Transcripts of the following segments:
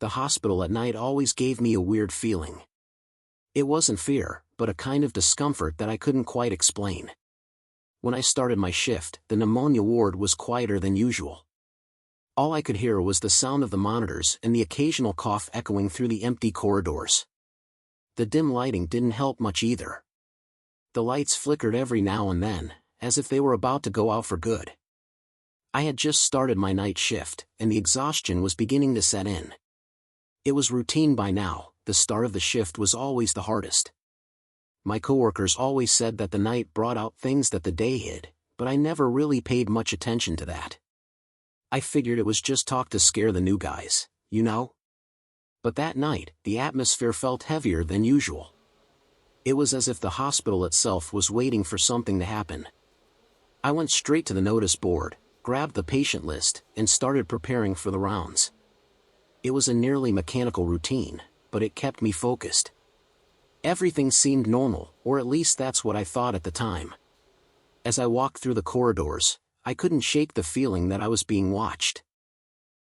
The hospital at night always gave me a weird feeling. It wasn't fear, but a kind of discomfort that I couldn't quite explain. When I started my shift, the pneumonia ward was quieter than usual. All I could hear was the sound of the monitors and the occasional cough echoing through the empty corridors. The dim lighting didn't help much either. The lights flickered every now and then, as if they were about to go out for good. I had just started my night shift, and the exhaustion was beginning to set in. It was routine by now, the start of the shift was always the hardest. My coworkers always said that the night brought out things that the day hid, but I never really paid much attention to that. I figured it was just talk to scare the new guys, you know? But that night, the atmosphere felt heavier than usual. It was as if the hospital itself was waiting for something to happen. I went straight to the notice board, grabbed the patient list, and started preparing for the rounds. It was a nearly mechanical routine, but it kept me focused. Everything seemed normal, or at least that's what I thought at the time. As I walked through the corridors, I couldn't shake the feeling that I was being watched.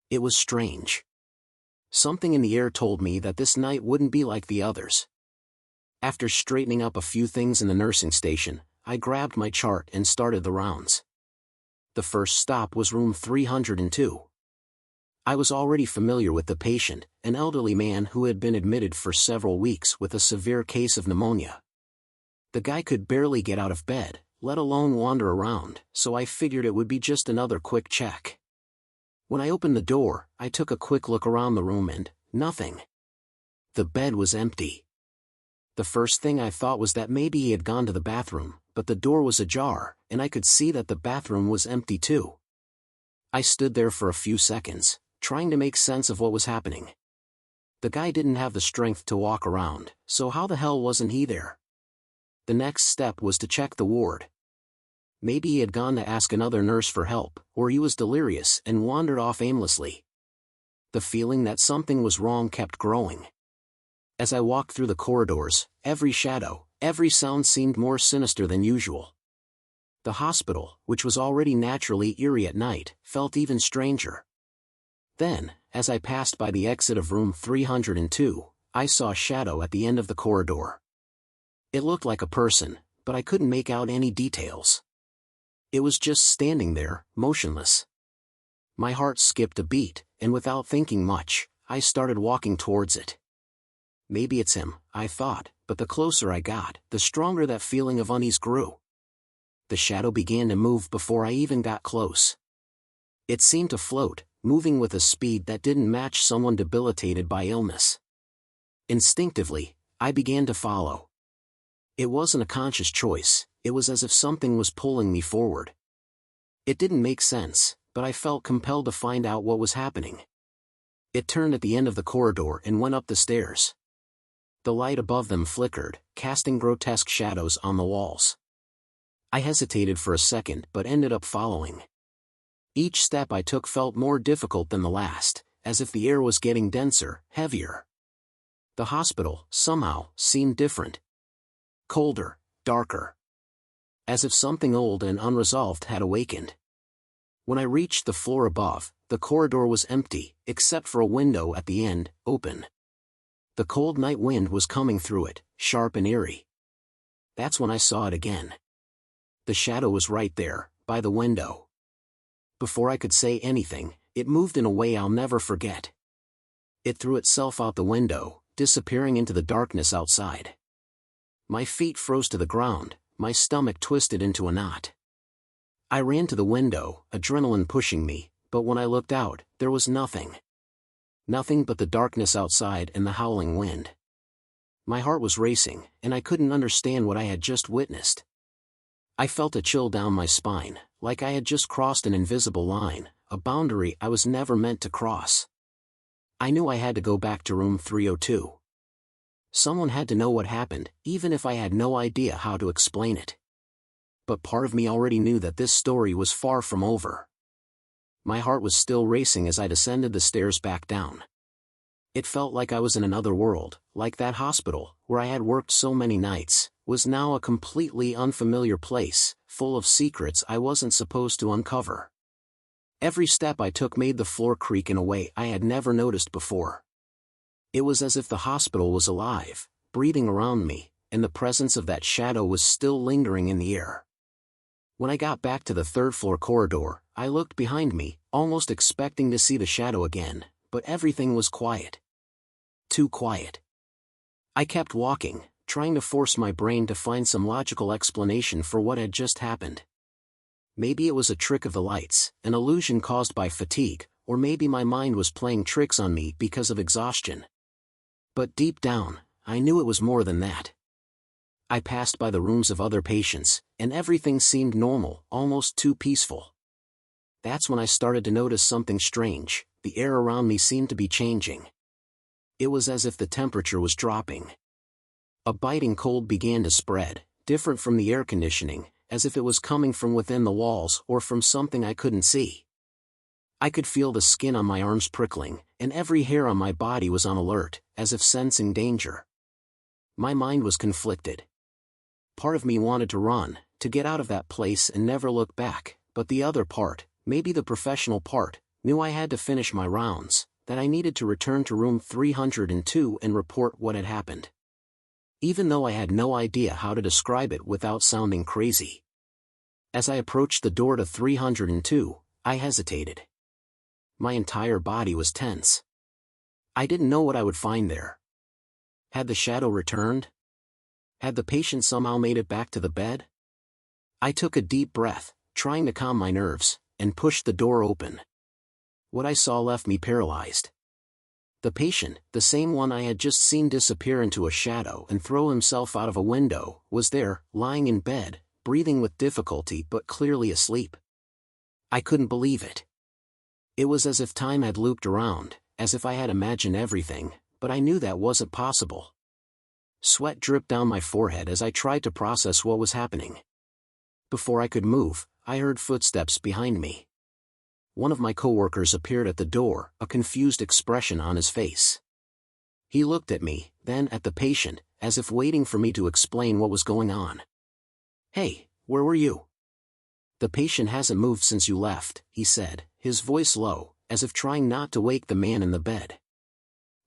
It was strange. Something in the air told me that this night wouldn't be like the others. After straightening up a few things in the nursing station, I grabbed my chart and started the rounds. The first stop was room 302. I was already familiar with the patient, an elderly man who had been admitted for several weeks with a severe case of pneumonia. The guy could barely get out of bed, let alone wander around, so I figured it would be just another quick check. When I opened the door, I took a quick look around the room and, nothing. The bed was empty. The first thing I thought was that maybe he had gone to the bathroom, but the door was ajar, and I could see that the bathroom was empty too. I stood there for a few seconds, trying to make sense of what was happening. The guy didn't have the strength to walk around, so how the hell wasn't he there? The next step was to check the ward. Maybe he had gone to ask another nurse for help, or he was delirious and wandered off aimlessly. The feeling that something was wrong kept growing. As I walked through the corridors, every shadow, every sound seemed more sinister than usual. The hospital, which was already naturally eerie at night, felt even stranger. Then, as I passed by the exit of room 302, I saw a shadow at the end of the corridor. It looked like a person, but I couldn't make out any details. It was just standing there, motionless. My heart skipped a beat, and without thinking much, I started walking towards it. Maybe it's him, I thought, but the closer I got, the stronger that feeling of unease grew. The shadow began to move before I even got close. It seemed to float, moving with a speed that didn't match someone debilitated by illness. Instinctively, I began to follow. It wasn't a conscious choice, it was as if something was pulling me forward. It didn't make sense, but I felt compelled to find out what was happening. It turned at the end of the corridor and went up the stairs. The light above them flickered, casting grotesque shadows on the walls. I hesitated for a second but ended up following. Each step I took felt more difficult than the last, as if the air was getting denser, heavier. The hospital, somehow, seemed different. Colder, darker. As if something old and unresolved had awakened. When I reached the floor above, the corridor was empty, except for a window at the end, open. The cold night wind was coming through it, sharp and eerie. That's when I saw it again. The shadow was right there, by the window. Before I could say anything, it moved in a way I'll never forget. It threw itself out the window, disappearing into the darkness outside. My feet froze to the ground, my stomach twisted into a knot. I ran to the window, adrenaline pushing me, but when I looked out, there was nothing. Nothing but the darkness outside and the howling wind. My heart was racing, and I couldn't understand what I had just witnessed. I felt a chill down my spine, like I had just crossed an invisible line, a boundary I was never meant to cross. I knew I had to go back to room 302. Someone had to know what happened, even if I had no idea how to explain it. But part of me already knew that this story was far from over. My heart was still racing as I descended the stairs back down. It felt like I was in another world, like that hospital, where I had worked so many nights, was now a completely unfamiliar place, full of secrets I wasn't supposed to uncover. Every step I took made the floor creak in a way I had never noticed before. It was as if the hospital was alive, breathing around me, and the presence of that shadow was still lingering in the air. When I got back to the third-floor corridor, I looked behind me, almost expecting to see the shadow again, but everything was quiet. Too quiet. I kept walking, trying to force my brain to find some logical explanation for what had just happened. Maybe it was a trick of the lights, an illusion caused by fatigue, or maybe my mind was playing tricks on me because of exhaustion. But deep down, I knew it was more than that. I passed by the rooms of other patients, and everything seemed normal, almost too peaceful. That's when I started to notice something strange. The air around me seemed to be changing. It was as if the temperature was dropping. A biting cold began to spread, different from the air conditioning, as if it was coming from within the walls or from something I couldn't see. I could feel the skin on my arms prickling, and every hair on my body was on alert, as if sensing danger. My mind was conflicted. Part of me wanted to run, to get out of that place and never look back, but the other part, maybe the professional part, knew I had to finish my rounds, that I needed to return to room 302 and report what had happened. Even though I had no idea how to describe it without sounding crazy. As I approached the door to 302, I hesitated. My entire body was tense. I didn't know what I would find there. Had the shadow returned? Had the patient somehow made it back to the bed? I took a deep breath, trying to calm my nerves, and pushed the door open. What I saw left me paralyzed. The patient, the same one I had just seen disappear into a shadow and throw himself out of a window, was there, lying in bed, breathing with difficulty but clearly asleep. I couldn't believe it. It was as if time had looped around, as if I had imagined everything, but I knew that wasn't possible. Sweat dripped down my forehead as I tried to process what was happening. Before I could move, I heard footsteps behind me. One of my coworkers appeared at the door, a confused expression on his face. He looked at me, then at the patient, as if waiting for me to explain what was going on. "Hey, where were you?" "The patient hasn't moved since you left," he said, his voice low, as if trying not to wake the man in the bed.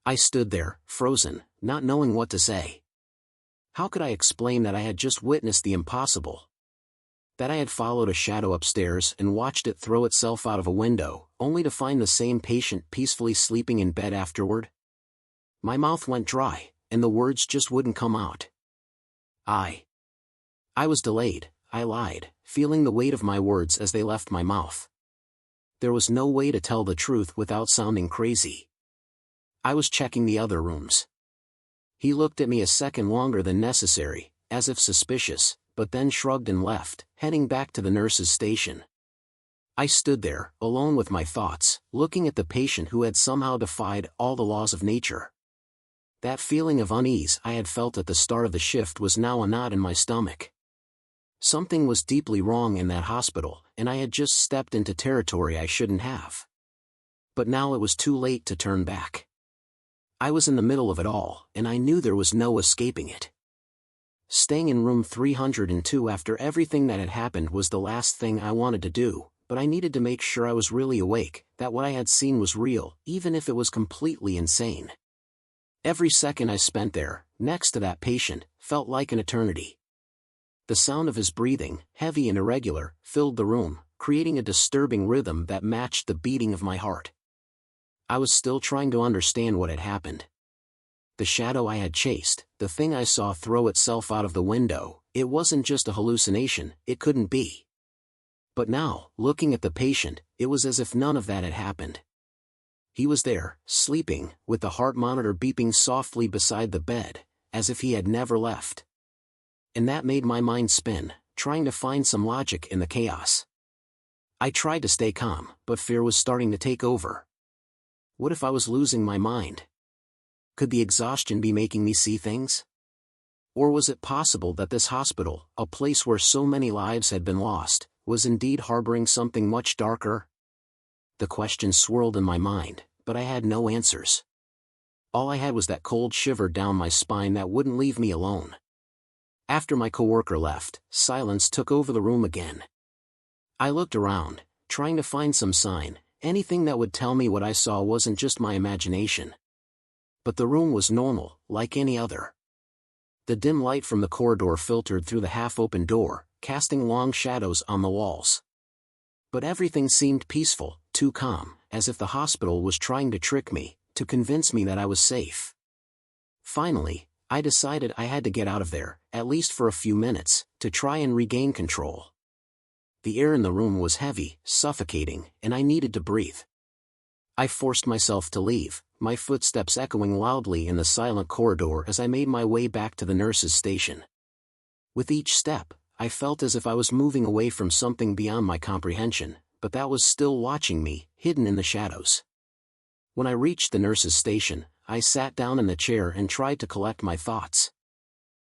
I stood there, frozen, not knowing what to say. How could I explain that I had just witnessed the impossible? That I had followed a shadow upstairs and watched it throw itself out of a window, only to find the same patient peacefully sleeping in bed afterward? My mouth went dry, and the words just wouldn't come out. I was delayed, I lied, feeling the weight of my words as they left my mouth. There was no way to tell the truth without sounding crazy. I was checking the other rooms. He looked at me a second longer than necessary, as if suspicious, but then shrugged and left, heading back to the nurse's station. I stood there, alone with my thoughts, looking at the patient who had somehow defied all the laws of nature. That feeling of unease I had felt at the start of the shift was now a knot in my stomach. Something was deeply wrong in that hospital, and I had just stepped into territory I shouldn't have. But now it was too late to turn back. I was in the middle of it all, and I knew there was no escaping it. Staying in room 302 after everything that had happened was the last thing I wanted to do, but I needed to make sure I was really awake, that what I had seen was real, even if it was completely insane. Every second I spent there, next to that patient, felt like an eternity. The sound of his breathing, heavy and irregular, filled the room, creating a disturbing rhythm that matched the beating of my heart. I was still trying to understand what had happened. The shadow I had chased, the thing I saw throw itself out of the window, it wasn't just a hallucination, it couldn't be. But now, looking at the patient, it was as if none of that had happened. He was there, sleeping, with the heart monitor beeping softly beside the bed, as if he had never left. And that made my mind spin, trying to find some logic in the chaos. I tried to stay calm, but fear was starting to take over. What if I was losing my mind? Could the exhaustion be making me see things? Or was it possible that this hospital, a place where so many lives had been lost, was indeed harboring something much darker? The questions swirled in my mind, but I had no answers. All I had was that cold shiver down my spine that wouldn't leave me alone. After my coworker left, silence took over the room again. I looked around, trying to find some sign, anything that would tell me what I saw wasn't just my imagination. But the room was normal, like any other. The dim light from the corridor filtered through the half-open door, casting long shadows on the walls. But everything seemed peaceful, too calm, as if the hospital was trying to trick me, to convince me that I was safe. Finally, I decided I had to get out of there, at least for a few minutes, to try and regain control. The air in the room was heavy, suffocating, and I needed to breathe. I forced myself to leave, my footsteps echoing loudly in the silent corridor as I made my way back to the nurse's station. With each step, I felt as if I was moving away from something beyond my comprehension, but that was still watching me, hidden in the shadows. When I reached the nurse's station, I sat down in the chair and tried to collect my thoughts.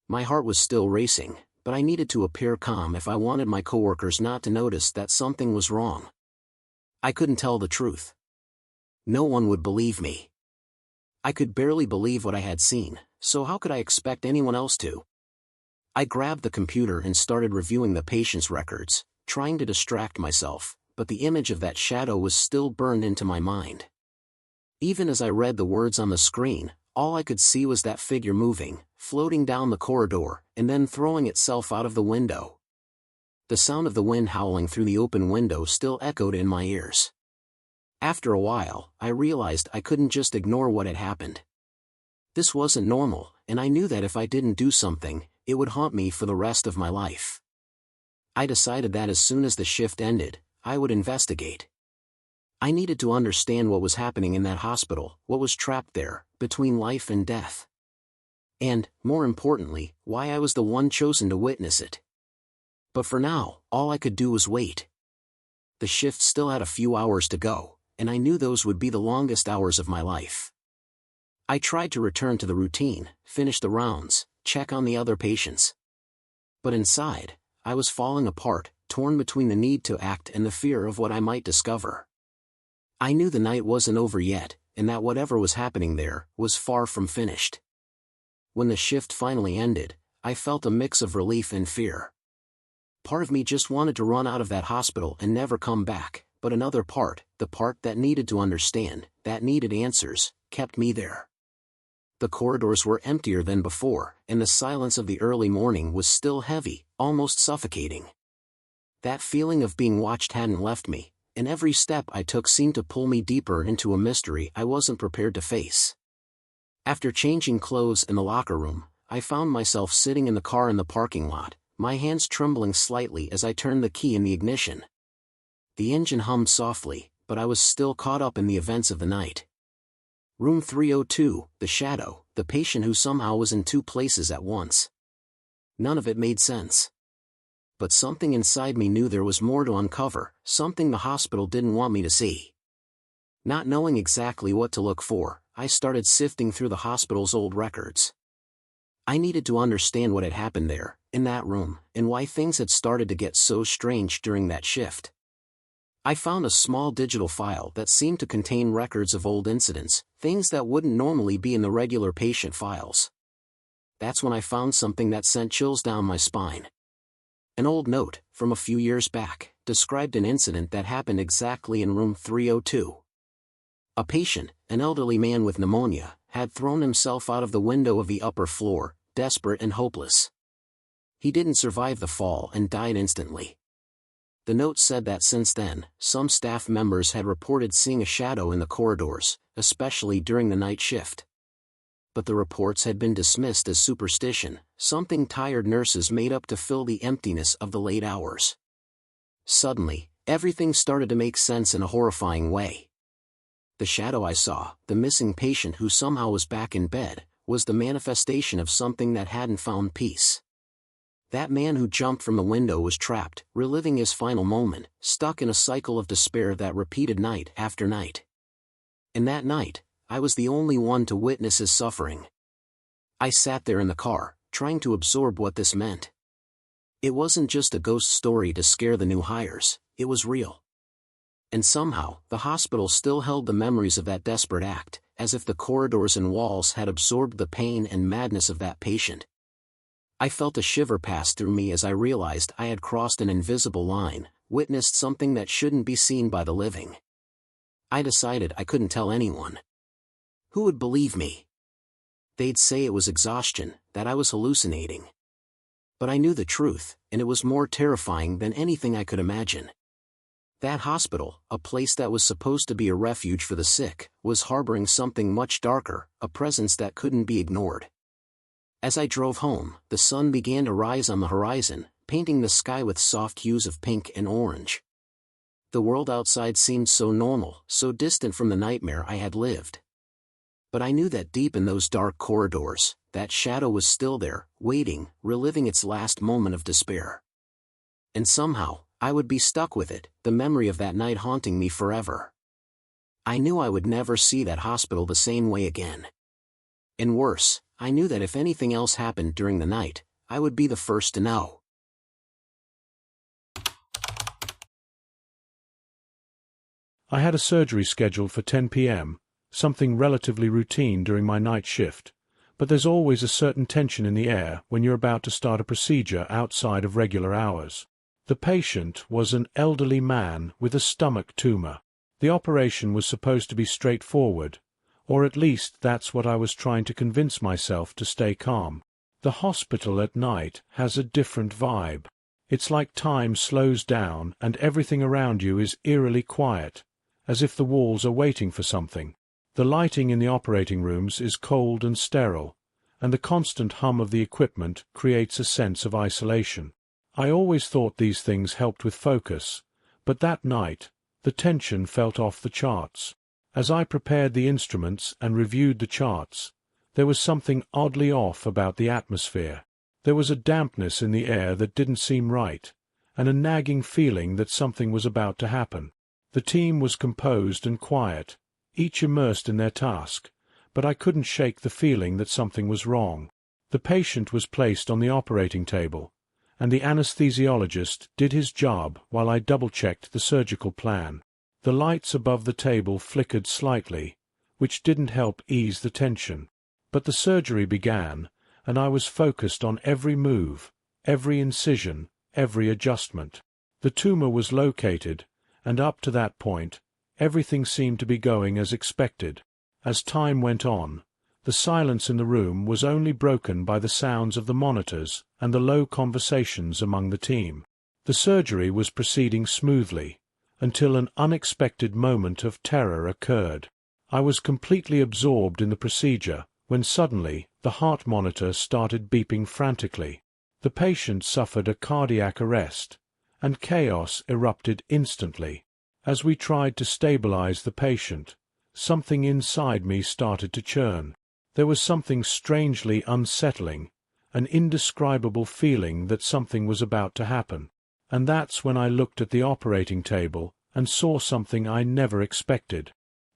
My heart was still racing, but I needed to appear calm if I wanted my coworkers not to notice that something was wrong. I couldn't tell the truth. No one would believe me. I could barely believe what I had seen, so how could I expect anyone else to? I grabbed the computer and started reviewing the patient's records, trying to distract myself, but the image of that shadow was still burned into my mind. Even as I read the words on the screen, all I could see was that figure moving, floating down the corridor, and then throwing itself out of the window. The sound of the wind howling through the open window still echoed in my ears. After a while, I realized I couldn't just ignore what had happened. This wasn't normal, and I knew that if I didn't do something, it would haunt me for the rest of my life. I decided that as soon as the shift ended, I would investigate. I needed to understand what was happening in that hospital, what was trapped there, between life and death. And, more importantly, why I was the one chosen to witness it. But for now, all I could do was wait. The shift still had a few hours to go, and I knew those would be the longest hours of my life. I tried to return to the routine, finish the rounds, check on the other patients. But inside, I was falling apart, torn between the need to act and the fear of what I might discover. I knew the night wasn't over yet, and that whatever was happening there was far from finished. When the shift finally ended, I felt a mix of relief and fear. Part of me just wanted to run out of that hospital and never come back, but another part, the part that needed to understand, that needed answers, kept me there. The corridors were emptier than before, and the silence of the early morning was still heavy, almost suffocating. That feeling of being watched hadn't left me, and every step I took seemed to pull me deeper into a mystery I wasn't prepared to face. After changing clothes in the locker room, I found myself sitting in the car in the parking lot, my hands trembling slightly as I turned the key in the ignition. The engine hummed softly, but I was still caught up in the events of the night. Room 302, the shadow, the patient who somehow was in two places at once. None of it made sense. But something inside me knew there was more to uncover, something the hospital didn't want me to see. Not knowing exactly what to look for, I started sifting through the hospital's old records. I needed to understand what had happened there, in that room, and why things had started to get so strange during that shift. I found a small digital file that seemed to contain records of old incidents, things that wouldn't normally be in the regular patient files. That's when I found something that sent chills down my spine. An old note, from a few years back, described an incident that happened exactly in room 302. A patient, an elderly man with pneumonia, had thrown himself out of the window of the upper floor, desperate and hopeless. He didn't survive the fall and died instantly. The note said that since then, some staff members had reported seeing a shadow in the corridors, especially during the night shift. But the reports had been dismissed as superstition, something tired nurses made up to fill the emptiness of the late hours. Suddenly, everything started to make sense in a horrifying way. The shadow I saw, the missing patient who somehow was back in bed, was the manifestation of something that hadn't found peace. That man who jumped from the window was trapped, reliving his final moment, stuck in a cycle of despair that repeated night after night. And that night, I was the only one to witness his suffering. I sat there in the car, trying to absorb what this meant. It wasn't just a ghost story to scare the new hires, it was real. And somehow, the hospital still held the memories of that desperate act, as if the corridors and walls had absorbed the pain and madness of that patient. I felt a shiver pass through me as I realized I had crossed an invisible line, witnessed something that shouldn't be seen by the living. I decided I couldn't tell anyone. Who would believe me? They'd say it was exhaustion, that I was hallucinating. But I knew the truth, and it was more terrifying than anything I could imagine. That hospital, a place that was supposed to be a refuge for the sick, was harboring something much darker, a presence that couldn't be ignored. As I drove home, the sun began to rise on the horizon, painting the sky with soft hues of pink and orange. The world outside seemed so normal, so distant from the nightmare I had lived. But I knew that deep in those dark corridors, that shadow was still there, waiting, reliving its last moment of despair. And somehow, I would be stuck with it, the memory of that night haunting me forever. I knew I would never see that hospital the same way again. And worse, I knew that if anything else happened during the night, I would be the first to know. I had a surgery scheduled for 10 p.m., something relatively routine during my night shift, but there's always a certain tension in the air when you're about to start a procedure outside of regular hours. The patient was an elderly man with a stomach tumor. The operation was supposed to be straightforward, or at least that's what I was trying to convince myself to stay calm. The hospital at night has a different vibe. It's like time slows down and everything around you is eerily quiet, as if the walls are waiting for something. The lighting in the operating rooms is cold and sterile, and the constant hum of the equipment creates a sense of isolation. I always thought these things helped with focus, but that night, the tension felt off the charts. As I prepared the instruments and reviewed the charts, there was something oddly off about the atmosphere. There was a dampness in the air that didn't seem right, and a nagging feeling that something was about to happen. The team was composed and quiet, each immersed in their task, but I couldn't shake the feeling that something was wrong. The patient was placed on the operating table, and the anesthesiologist did his job while I double-checked the surgical plan. The lights above the table flickered slightly, which didn't help ease the tension. But the surgery began, and I was focused on every move, every incision, every adjustment. The tumor was located, and up to that point, everything seemed to be going as expected. As time went on, the silence in the room was only broken by the sounds of the monitors and the low conversations among the team. The surgery was proceeding smoothly, until an unexpected moment of terror occurred. I was completely absorbed in the procedure when suddenly the heart monitor started beeping frantically. The patient suffered a cardiac arrest, and chaos erupted instantly. As we tried to stabilize the patient, something inside me started to churn. There was something strangely unsettling, an indescribable feeling that something was about to happen. And that's when I looked at the operating table and saw something I never expected.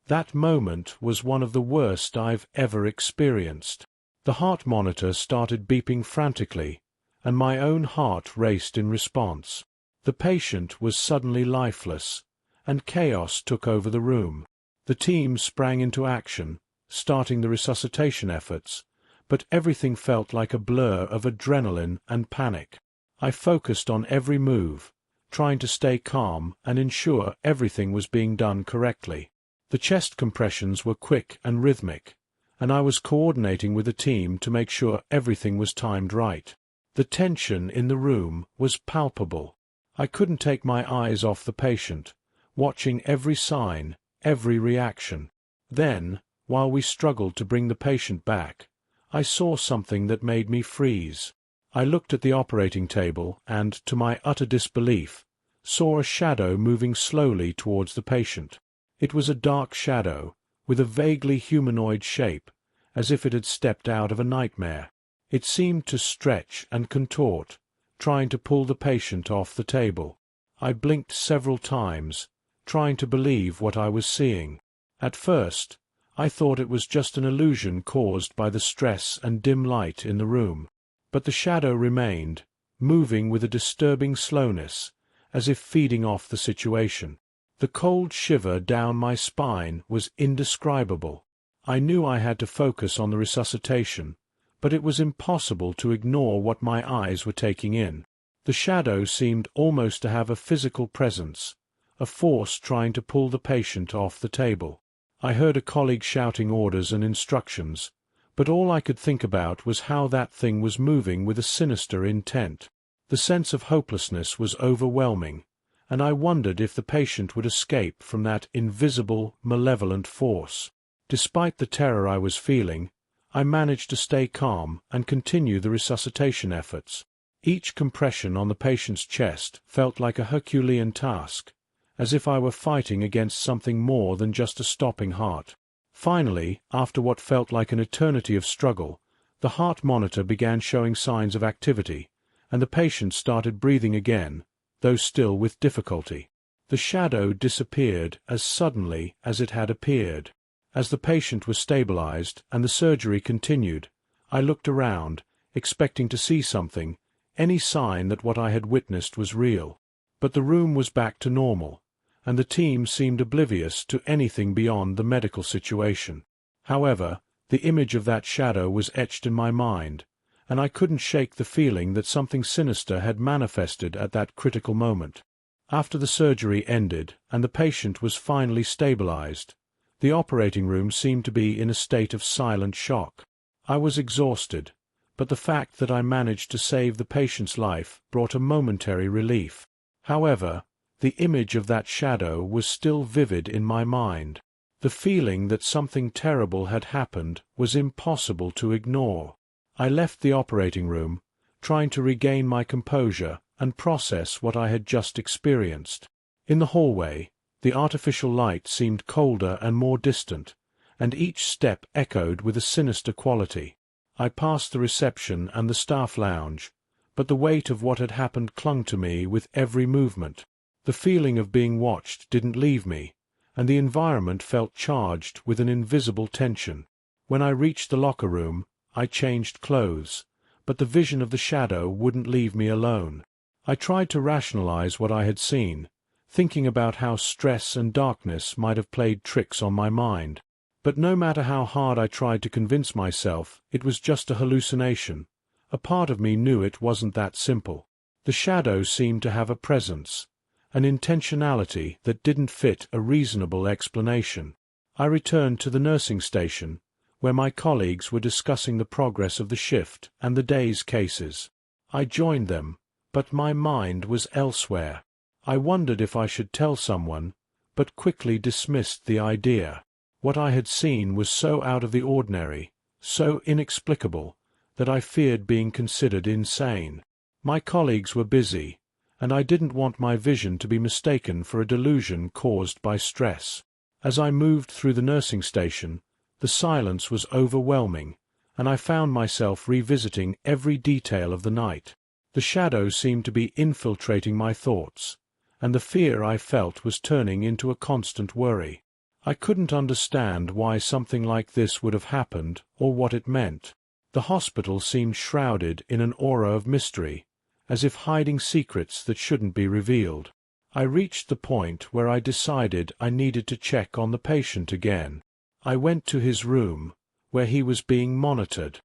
That moment was one of the worst I've ever experienced. The heart monitor started beeping frantically, and my own heart raced in response. The patient was suddenly lifeless, and chaos took over the room. The team sprang into action, starting the resuscitation efforts, but everything felt like a blur of adrenaline and panic. I focused on every move, trying to stay calm and ensure everything was being done correctly. The chest compressions were quick and rhythmic, and I was coordinating with the team to make sure everything was timed right. The tension in the room was palpable. I couldn't take my eyes off the patient, watching every sign, every reaction. Then, while we struggled to bring the patient back, I saw something that made me freeze. I looked at the operating table and, to my utter disbelief, saw a shadow moving slowly towards the patient. It was a dark shadow, with a vaguely humanoid shape, as if it had stepped out of a nightmare. It seemed to stretch and contort, trying to pull the patient off the table. I blinked several times, trying to believe what I was seeing. At first, I thought it was just an illusion caused by the stress and dim light in the room. But the shadow remained, moving with a disturbing slowness, as if feeding off the situation. The cold shiver down my spine was indescribable. I knew I had to focus on the resuscitation, but it was impossible to ignore what my eyes were taking in. The shadow seemed almost to have a physical presence, a force trying to pull the patient off the table. I heard a colleague shouting orders and instructions, but all I could think about was how that thing was moving with a sinister intent. The sense of hopelessness was overwhelming, and I wondered if the patient would escape from that invisible, malevolent force. Despite the terror I was feeling, I managed to stay calm and continue the resuscitation efforts. Each compression on the patient's chest felt like a Herculean task, as if I were fighting against something more than just a stopping heart. Finally, after what felt like an eternity of struggle, the heart monitor began showing signs of activity, and the patient started breathing again, though still with difficulty. The shadow disappeared as suddenly as it had appeared. As the patient was stabilized and the surgery continued, I looked around, expecting to see something, any sign that what I had witnessed was real. But the room was back to normal, and the team seemed oblivious to anything beyond the medical situation. However, the image of that shadow was etched in my mind, and I couldn't shake the feeling that something sinister had manifested at that critical moment. After the surgery ended and the patient was finally stabilized, the operating room seemed to be in a state of silent shock. I was exhausted, but the fact that I managed to save the patient's life brought a momentary relief. However, the image of that shadow was still vivid in my mind. The feeling that something terrible had happened was impossible to ignore. I left the operating room, trying to regain my composure and process what I had just experienced. In the hallway, the artificial light seemed colder and more distant, and each step echoed with a sinister quality. I passed the reception and the staff lounge, but the weight of what had happened clung to me with every movement. The feeling of being watched didn't leave me, and the environment felt charged with an invisible tension. When I reached the locker room, I changed clothes, but the vision of the shadow wouldn't leave me alone. I tried to rationalize what I had seen, thinking about how stress and darkness might have played tricks on my mind. But no matter how hard I tried to convince myself it was just a hallucination, a part of me knew it wasn't that simple. The shadow seemed to have a presence, an intentionality that didn't fit a reasonable explanation. I returned to the nursing station, where my colleagues were discussing the progress of the shift and the day's cases. I joined them, but my mind was elsewhere. I wondered if I should tell someone, but quickly dismissed the idea. What I had seen was so out of the ordinary, so inexplicable, that I feared being considered insane. My colleagues were busy, and I didn't want my vision to be mistaken for a delusion caused by stress. As I moved through the nursing station, the silence was overwhelming, and I found myself revisiting every detail of the night. The shadow seemed to be infiltrating my thoughts, and the fear I felt was turning into a constant worry. I couldn't understand why something like this would have happened or what it meant. The hospital seemed shrouded in an aura of mystery, as if hiding secrets that shouldn't be revealed. I reached the point where I decided I needed to check on the patient again. I went to his room, where he was being monitored.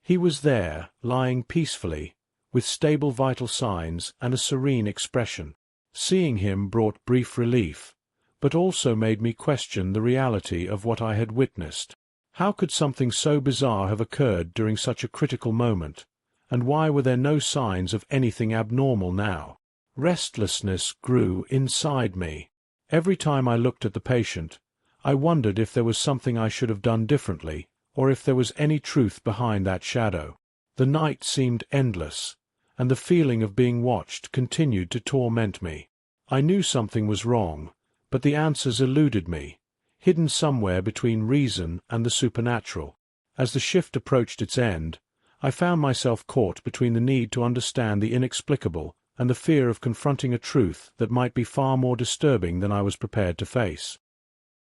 He was there, lying peacefully, with stable vital signs and a serene expression. Seeing him brought brief relief, but also made me question the reality of what I had witnessed. How could something so bizarre have occurred during such a critical moment, and why were there no signs of anything abnormal now? Restlessness grew inside me. Every time I looked at the patient, I wondered if there was something I should have done differently, or if there was any truth behind that shadow. The night seemed endless, and the feeling of being watched continued to torment me. I knew something was wrong, but the answers eluded me, hidden somewhere between reason and the supernatural. As the shift approached its end, I found myself caught between the need to understand the inexplicable and the fear of confronting a truth that might be far more disturbing than I was prepared to face.